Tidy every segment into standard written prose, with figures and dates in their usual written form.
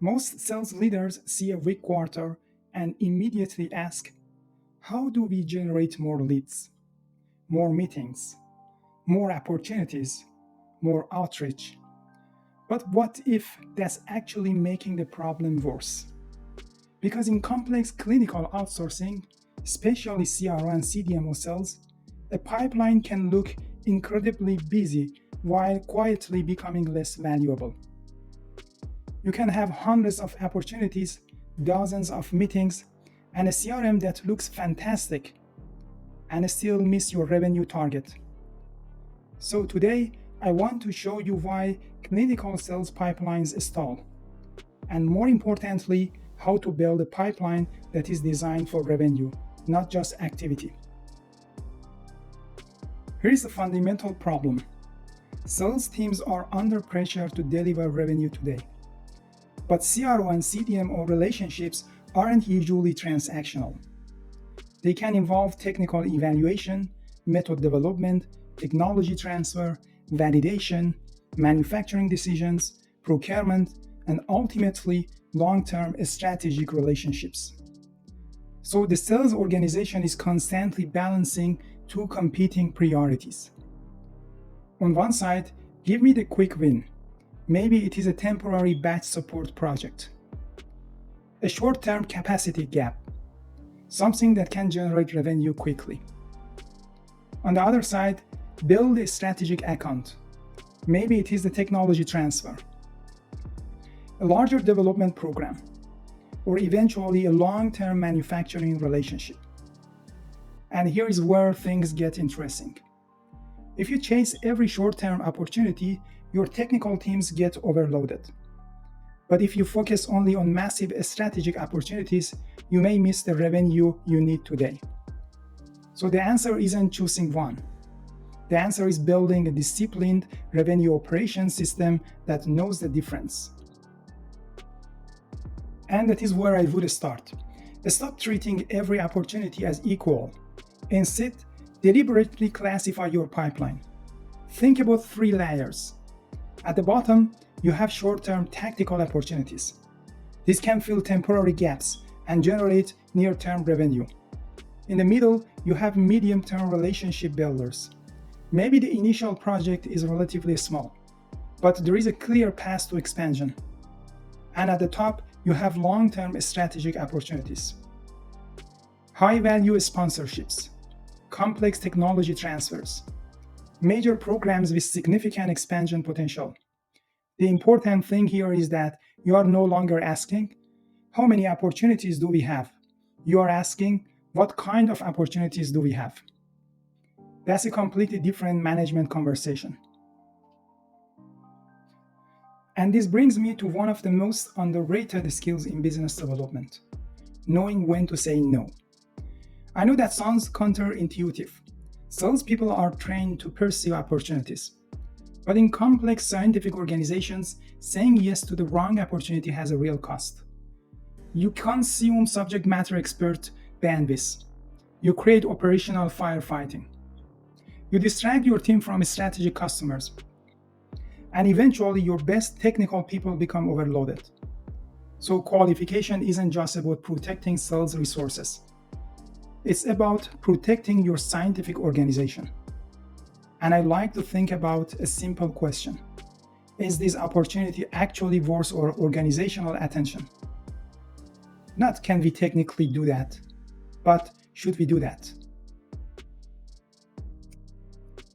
Most sales leaders see a weak quarter and immediately ask, how do we generate more leads, more meetings, more opportunities, more outreach? But what if that's actually making the problem worse? Because in complex clinical outsourcing, especially CRO and CDMO sales, a pipeline can look incredibly busy while quietly becoming less valuable. You can have hundreds of opportunities, dozens of meetings, and a CRM that looks fantastic, and still miss your revenue target. So today, I want to show you why clinical sales pipelines stall, and more importantly, how to build a pipeline that is designed for revenue, not just activity. Here is the fundamental problem. Sales teams are under pressure to deliver revenue today. But CRO and CDMO relationships aren't usually transactional. They can involve technical evaluation, method development, technology transfer, validation, manufacturing decisions, procurement, and ultimately long-term strategic relationships. So the sales organization is constantly balancing two competing priorities. On one side, give me the quick win. Maybe it is a temporary batch support project. A short-term capacity gap, something that can generate revenue quickly. On the other side, build a strategic account. Maybe it is the technology transfer, a larger development program, or eventually a long-term manufacturing relationship. And here is where things get interesting. If you chase every short-term opportunity, your technical teams get overloaded. But if you focus only on massive strategic opportunities, you may miss the revenue you need today. So the answer isn't choosing one. The answer is building a disciplined revenue operation system that knows the difference. And that is where I would start. Stop treating every opportunity as equal. Instead, deliberately classify your pipeline. Think about 3 layers. At the bottom, you have short-term tactical opportunities. This can fill temporary gaps and generate near-term revenue. In the middle, you have medium-term relationship builders. Maybe the initial project is relatively small, but there is a clear path to expansion. And at the top, you have long-term strategic opportunities. High-value sponsorships, complex technology transfers, major programs with significant expansion potential. The important thing here is that you are no longer asking, how many opportunities do we have? You are asking, what kind of opportunities do we have? That's a completely different management conversation. And this brings me to one of the most underrated skills in business development, knowing when to say no. I know that sounds counterintuitive. Salespeople are trained to pursue opportunities. But in complex scientific organizations, saying yes to the wrong opportunity has a real cost. You consume subject matter expert bandwidth. You create operational firefighting. You distract your team from strategic customers. And eventually, your best technical people become overloaded. So qualification isn't just about protecting sales resources. It's about protecting your scientific organization. And I like to think about a simple question. Is this opportunity actually worth our organizational attention? Not can we technically do that, but should we do that?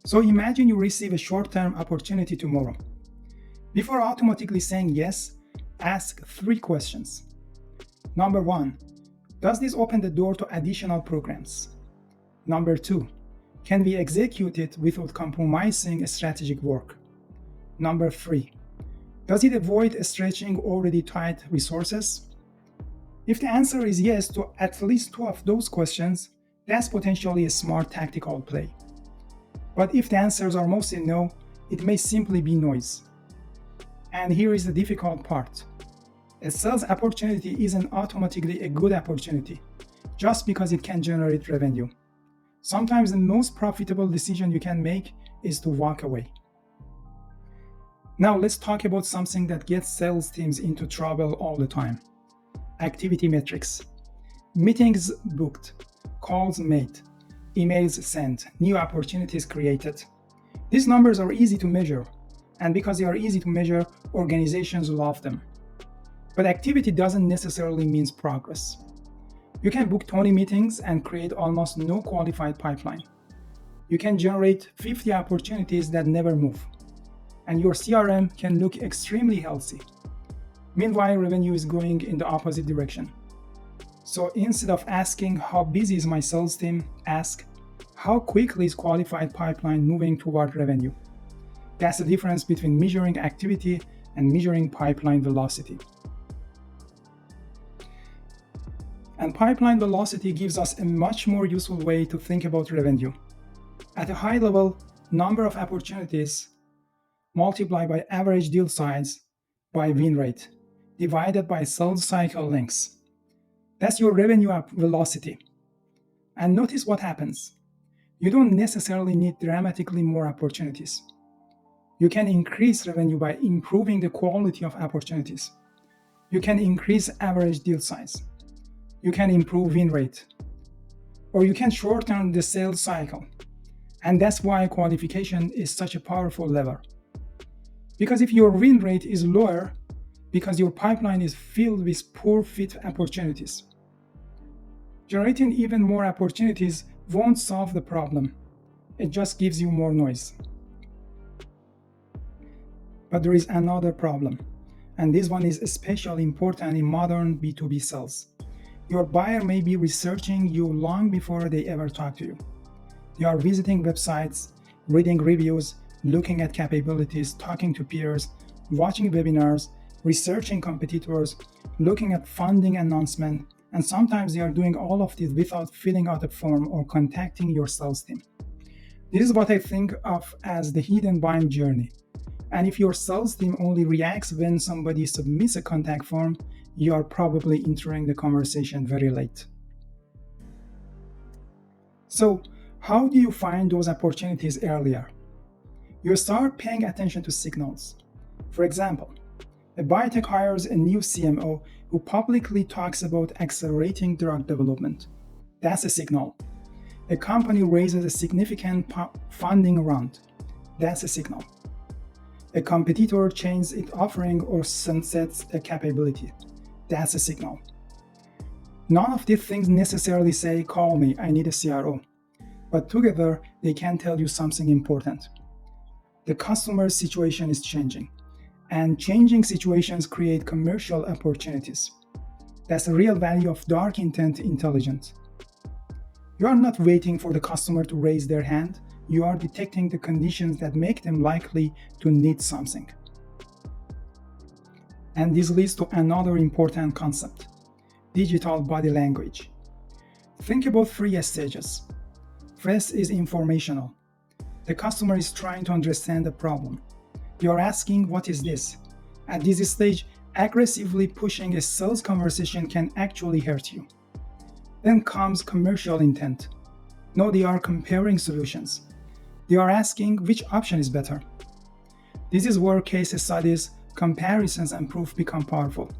So imagine you receive a short-term opportunity tomorrow. Before automatically saying yes, ask 3 questions. Number 1, does this open the door to additional programs? Number 2, can we execute it without compromising strategic work? Number 3, does it avoid stretching already tight resources? If the answer is yes to at least 2 of those questions, that's potentially a smart tactical play. But if the answers are mostly no, it may simply be noise. And here is the difficult part. A sales opportunity isn't automatically a good opportunity just because it can generate revenue. Sometimes the most profitable decision you can make is to walk away. Now let's talk about something that gets sales teams into trouble all the time: activity metrics. Meetings booked, calls made, emails sent, new opportunities created. These numbers are easy to measure, and because they are easy to measure, organizations love them. But activity doesn't necessarily mean progress. You can book 20 meetings and create almost no qualified pipeline. You can generate 50 opportunities that never move, and your CRM can look extremely healthy. Meanwhile, revenue is going in the opposite direction. So instead of asking how busy is my sales team, ask how quickly is qualified pipeline moving toward revenue. That's the difference between measuring activity and measuring pipeline velocity. And pipeline velocity gives us a much more useful way to think about revenue. At a high level, number of opportunities multiplied by average deal size by win rate divided by sales cycle lengths. That's your revenue velocity. And notice what happens. You don't necessarily need dramatically more opportunities. You can increase revenue by improving the quality of opportunities. You can increase average deal size. You can improve win rate. Or you can shorten the sales cycle. And that's why qualification is such a powerful lever. Because if your win rate is lower, because your pipeline is filled with poor fit opportunities, generating even more opportunities won't solve the problem. It just gives you more noise. But there is another problem, and this one is especially important in modern B2B sales. Your buyer may be researching you long before they ever talk to you. They are visiting websites, reading reviews, looking at capabilities, talking to peers, watching webinars, researching competitors, looking at funding announcements, and sometimes they are doing all of this without filling out a form or contacting your sales team. This is what I think of as the hidden buying journey. And if your sales team only reacts when somebody submits a contact form, you are probably entering the conversation very late. So, how do you find those opportunities earlier? You start paying attention to signals. For example, a biotech hires a new CMO who publicly talks about accelerating drug development. That's a signal. A company raises a significant funding round. That's a signal. A competitor changes its offering or sunsets a capability. That's a signal. None of these things necessarily say, call me, I need a CRO. But together, they can tell you something important. The customer's situation is changing, and changing situations create commercial opportunities. That's the real value of dark intent intelligence. You are not waiting for the customer to raise their hand, you are detecting the conditions that make them likely to need something. And this leads to another important concept: digital body language. Think about 3 stages. First is informational. The customer is trying to understand the problem. You're asking, what is this? At this stage, aggressively pushing a sales conversation can actually hurt you. Then comes commercial intent. No, they are comparing solutions. They are asking which option is better. This is where case studies, comparisons, and proof become powerful.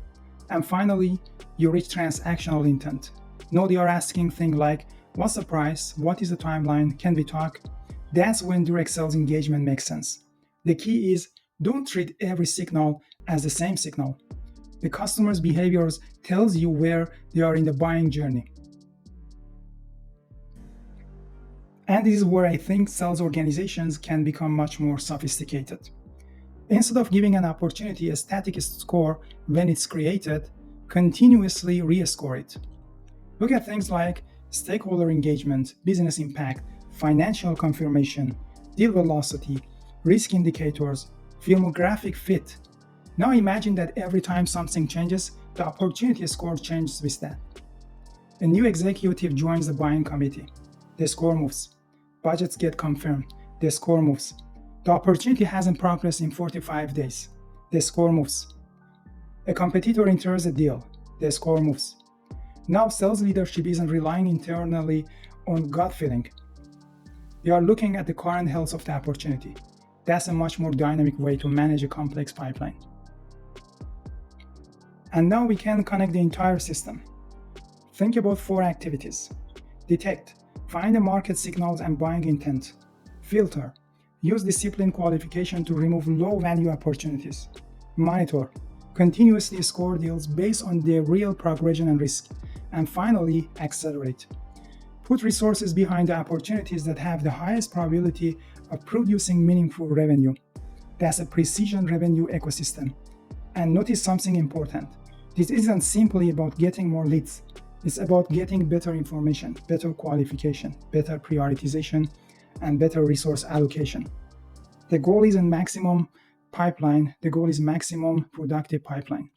And finally, you reach transactional intent. No, they are asking things like, what's the price? What is the timeline? Can we talk? That's when direct sales engagement makes sense. The key is, don't treat every signal as the same signal. The customer's behaviors tells you where they are in the buying journey. And this is where I think sales organizations can become much more sophisticated. Instead of giving an opportunity a static score when it's created, continuously rescore it. Look at things like stakeholder engagement, business impact, financial confirmation, deal velocity, risk indicators, filmographic fit. Now imagine that every time something changes, the opportunity score changes with that. A new executive joins the buying committee. The score moves. Budgets get confirmed. The score moves. The opportunity hasn't progressed in 45 days. The score moves. A competitor enters a deal. The score moves. Now sales leadership isn't relying internally on gut feeling. They are looking at the current health of the opportunity. That's a much more dynamic way to manage a complex pipeline. And now we can connect the entire system. Think about 4 activities. Detect, find the market signals and buying intent. Filter, use discipline qualification to remove low-value opportunities. Monitor, continuously score deals based on their real progression and risk. And finally, accelerate. Put resources behind the opportunities that have the highest probability of producing meaningful revenue. That's a precision revenue ecosystem. And notice something important. This isn't simply about getting more leads. It's about getting better information, better qualification, better prioritization, and better resource allocation. The goal isn't maximum pipeline, the goal is maximum productive pipeline.